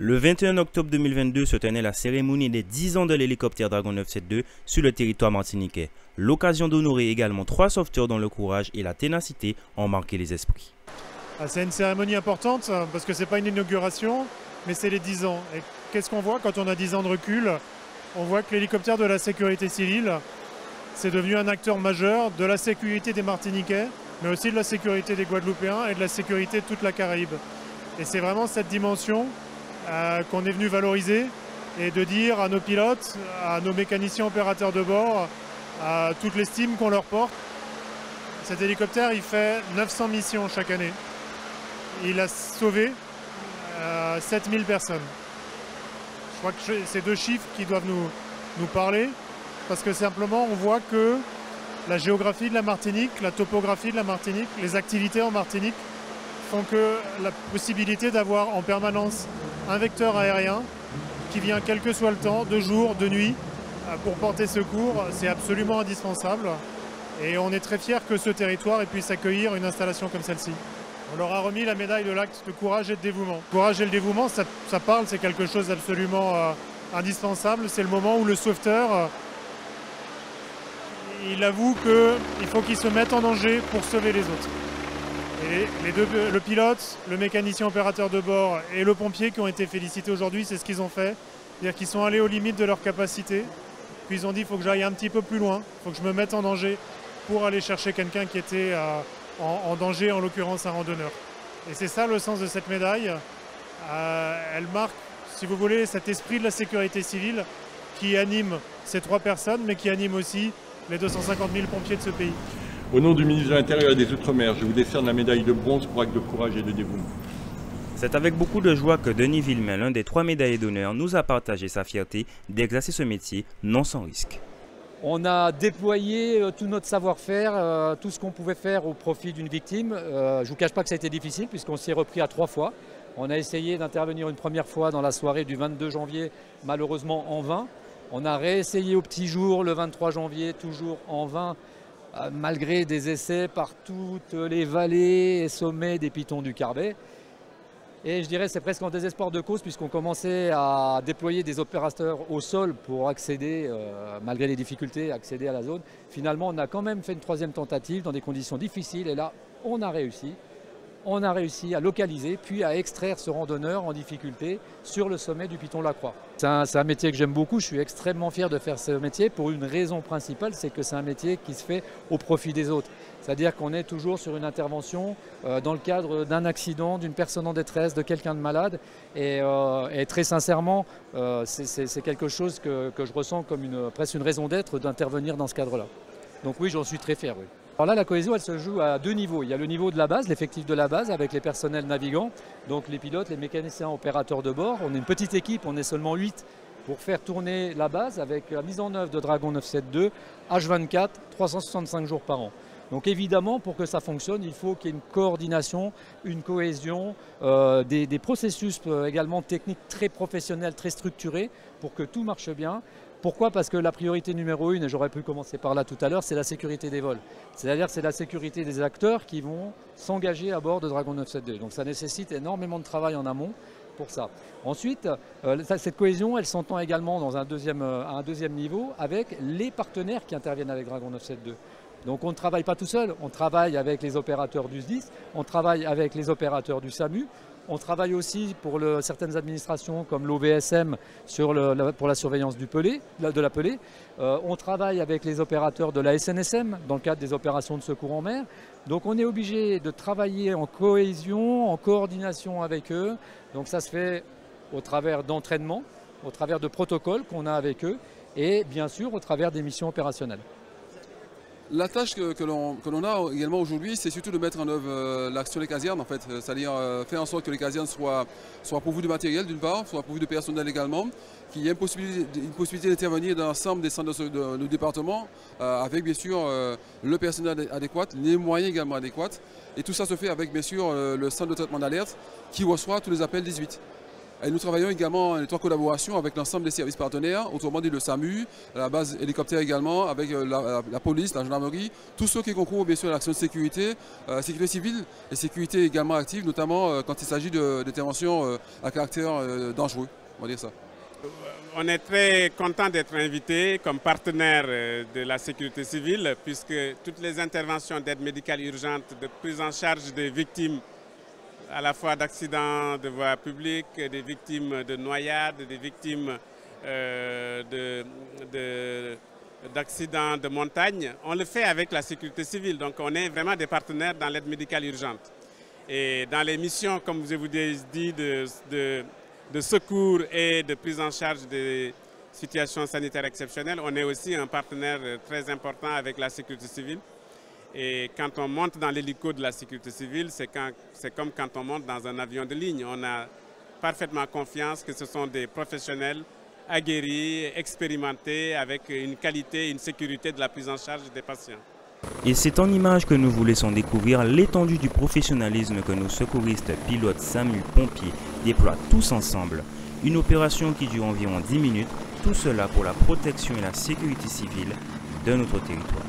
Le 21 octobre 2022 se tenait la cérémonie des 10 ans de l'hélicoptère Dragon 972 sur le territoire martiniquais. L'occasion d'honorer également 3 sauveteurs dont le courage et la ténacité ont marqué les esprits. C'est une cérémonie importante parce que ce n'est pas une inauguration, mais c'est les 10 ans. Et qu'est-ce qu'on voit quand on a 10 ans de recul? On voit que l'hélicoptère de la sécurité civile, c'est devenu un acteur majeur de la sécurité des Martiniquais, mais aussi de la sécurité des Guadeloupéens et de la sécurité de toute la Caraïbe. Et c'est vraiment cette dimension qu'on est venu valoriser et de dire à nos pilotes, à nos mécaniciens opérateurs de bord, à toute l'estime qu'on leur porte. Cet hélicoptère, il fait 900 missions chaque année. Il a sauvé 7000 personnes. Je crois que c'est 2 chiffres qui doivent nous parler, parce que simplement on voit que la géographie de la Martinique, la topographie de la Martinique, les activités en Martinique font que la possibilité d'avoir en permanence un vecteur aérien qui vient quel que soit le temps, de jour, de nuit, pour porter secours, c'est absolument indispensable. Et on est très fiers que ce territoire puisse accueillir une installation comme celle-ci. On leur a remis la médaille de l'acte de courage et de dévouement. Le courage et le dévouement, ça parle, c'est quelque chose d'absolument indispensable. C'est le moment où le sauveteur, il avoue qu'il faut qu'il se mette en danger pour sauver les autres. Et le pilote, le mécanicien opérateur de bord et le pompier qui ont été félicités aujourd'hui, c'est ce qu'ils ont fait. C'est-à-dire qu'ils sont allés aux limites de leur capacité. Puis ils ont dit, il faut que j'aille un petit peu plus loin, il faut que je me mette en danger pour aller chercher quelqu'un qui était en danger, en l'occurrence un randonneur. Et c'est ça le sens de cette médaille. Elle marque, si vous voulez, cet esprit de la sécurité civile qui anime ces 3 personnes, mais qui anime aussi les 250 000 pompiers de ce pays. Au nom du ministre de l'Intérieur et des Outre-mer, je vous décerne la médaille de bronze pour acte de courage et de dévouement. C'est avec beaucoup de joie que Denis Villemain, l'un des 3 médaillés d'honneur, nous a partagé sa fierté d'exercer ce métier non sans risque. On a déployé tout notre savoir-faire, tout ce qu'on pouvait faire au profit d'une victime. Je ne vous cache pas que ça a été difficile puisqu'on s'y est repris à 3 fois. On a essayé d'intervenir une première fois dans la soirée du 22 janvier, malheureusement en vain. On a réessayé au petit jour le 23 janvier, toujours en vain, malgré des essais par toutes les vallées et sommets des pitons du Carbet. Et je dirais c'est presque en désespoir de cause puisqu'on commençait à déployer des opérateurs au sol pour accéder, malgré les difficultés, accéder à la zone. Finalement, on a quand même fait une 3e tentative dans des conditions difficiles et là, on a réussi. On a réussi à localiser puis à extraire ce randonneur en difficulté sur le sommet du Piton Lacroix. C'est un métier que j'aime beaucoup, je suis extrêmement fier de faire ce métier pour une raison principale, c'est que c'est un métier qui se fait au profit des autres. C'est-à-dire qu'on est toujours sur une intervention dans le cadre d'un accident, d'une personne en détresse, de quelqu'un de malade. Et très sincèrement, c'est quelque chose que je ressens comme presque une raison d'être d'intervenir dans ce cadre-là. Donc oui, j'en suis très fier. Oui. Alors là, la cohésion, elle se joue à 2 niveaux. Il y a le niveau de la base, l'effectif de la base, avec les personnels navigants, donc les pilotes, les mécaniciens opérateurs de bord. On est une petite équipe, on est seulement 8 pour faire tourner la base avec la mise en œuvre de Dragon 972, H24, 365 jours par an. Donc évidemment, pour que ça fonctionne, il faut qu'il y ait une coordination, une cohésion, des processus également techniques très professionnels, très structurés pour que tout marche bien. Pourquoi? Parce que la priorité numéro 1, et j'aurais pu commencer par là tout à l'heure, c'est la sécurité des vols. C'est-à-dire c'est la sécurité des acteurs qui vont s'engager à bord de Dragon 972. Donc ça nécessite énormément de travail en amont pour ça. Ensuite, cette cohésion, elle s'entend également à un deuxième niveau avec les partenaires qui interviennent avec Dragon 972. Donc on ne travaille pas tout seul, on travaille avec les opérateurs du SDIS, on travaille avec les opérateurs du SAMU, on travaille aussi pour certaines administrations comme l'OVSM pour la surveillance de la Pelée. On travaille avec les opérateurs de la SNSM dans le cadre des opérations de secours en mer. Donc on est obligé de travailler en cohésion, en coordination avec eux. Donc ça se fait au travers d'entraînements, au travers de protocoles qu'on a avec eux et bien sûr au travers des missions opérationnelles. La tâche que l'on a également aujourd'hui, c'est surtout de mettre en œuvre l'action des casernes, en fait, c'est-à-dire faire en sorte que les casernes soient pourvues de matériel d'une part, soient pourvues de personnel également, qu'il y ait une possibilité d'intervenir dans l'ensemble des centres de département, avec bien sûr le personnel adéquat, les moyens également adéquats, et tout ça se fait avec bien sûr le centre de traitement d'alerte qui reçoit tous les appels 18. Et nous travaillons également en étroite collaboration avec l'ensemble des services partenaires, autrement dit le SAMU, la base hélicoptère également, avec la police, la gendarmerie, tous ceux qui concourent bien sûr à l'action de sécurité, sécurité civile et sécurité également active, notamment quand il s'agit d'interventions à caractère dangereux, on va dire ça. On est très content d'être invité comme partenaire de la sécurité civile puisque toutes les interventions d'aide médicale urgente, de prise en charge des victimes à la fois d'accidents de voie publique, des victimes de noyades, des victimes d'accidents de montagne, on le fait avec la sécurité civile. Donc on est vraiment des partenaires dans l'aide médicale urgente. Et dans les missions, comme je vous ai dit, de secours et de prise en charge des situations sanitaires exceptionnelles, on est aussi un partenaire très important avec la sécurité civile. Et quand on monte dans l'hélico de la sécurité civile, c'est comme quand on monte dans un avion de ligne. On a parfaitement confiance que ce sont des professionnels aguerris, expérimentés, avec une qualité, une sécurité de la prise en charge des patients. Et c'est en image que nous vous laissons découvrir l'étendue du professionnalisme que nos secouristes, pilotes, SAMU, pompiers déploient tous ensemble. Une opération qui dure environ 10 minutes, tout cela pour la protection et la sécurité civile de notre territoire.